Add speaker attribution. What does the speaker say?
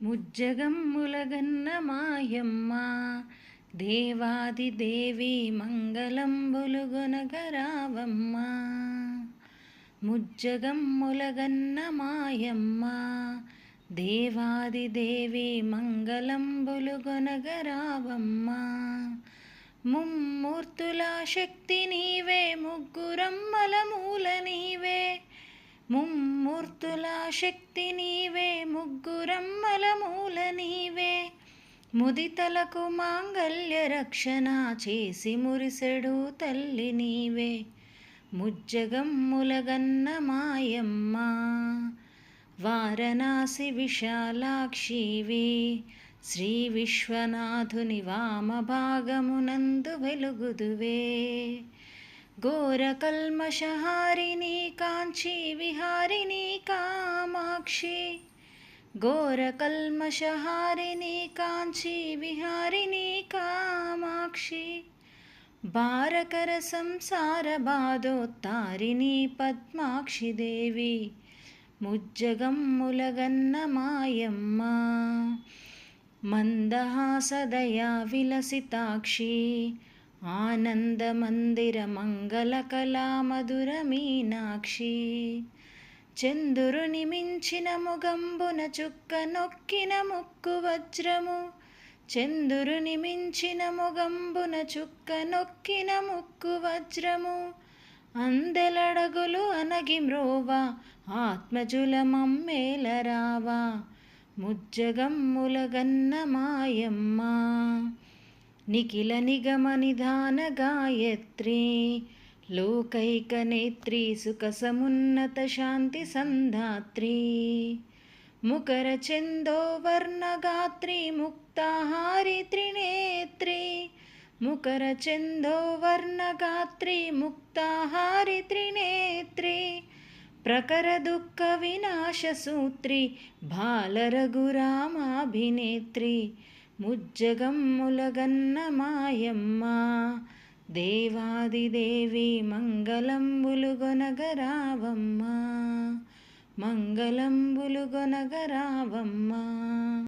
Speaker 1: ముజ్జగమ్ములగన్న మాయమ్మ దేవాది దేవి మంగళంబులుగొనగరావమ్మ. ముజ్జగమ్ములగన్న మాయమ్మ దేవాది దేవి మంగళంబులుగొనగరావమ్మ. ముమ్మూర్తుల శక్తి నీవే, ముగ్గురమ్మల మూల నీవే. ముమ్మూర్తుల శక్తి నీవే, ముగ్గురమ్మల మూల నీవే. ముదితలకు మాంగళ్య రక్షణ చేసి మురిసెడు తల్లి నీవే. ముజ్జగమ్ములగన్న మాయమ్మ వారణాసి విశాలాక్షివి, శ్రీ విశ్వనాథుని వామభాగమునందు వెలుగుదువే. ఘోర కల్మషహారిణి కాంచీ విహారిణి కామాక్షి. ఘోర కల్మషహారిణి కాంచీ విహారిణి కామాక్షి. భారకర సంసార బాధోత్తారిణి పద్మాక్షి దేవి. ముజ్జగమ్ములగన్న మాయమ్మ మందహాసదయా విలసితాక్షి, ఆనంద మందిర మంగళ కళా మధుర మీనాక్షి. చంద్రుని మించిన ముగంబున చుక్క నొక్కిన ముక్కు వజ్రము. చంద్రుని మించిన ముగంబున చుక్క నొక్కిన ముక్కు వజ్రము. అందెలడగులు అనగి మ్రోవా, ఆత్మజుల మమ్మేలరావా. ముజ్జగమ్ములగన్న మాయమ్మ నిఖిల నిగమ నిధాన గాయత్రి, లోకైక నేత్రి సుఖ సమున్నత శాంతి సంధాత్రి. ముకర చందో వర్ణగాత్రి ముక్తాహారి త్రినేత్రి. ముకర చందో వర్ణగాత్రి ముక్తాహారి త్రినేత్రి. ప్రకర దుఃఖ వినాశ సూత్రి, బాల రఘురామాభినేత్రి. ముజ్జగమ్ములగన్న మాయమ్మ దేవాది దేవి మంగళంబులుగొనగరావమ్మ. మంగళంబులుగొనగరావమ్మ.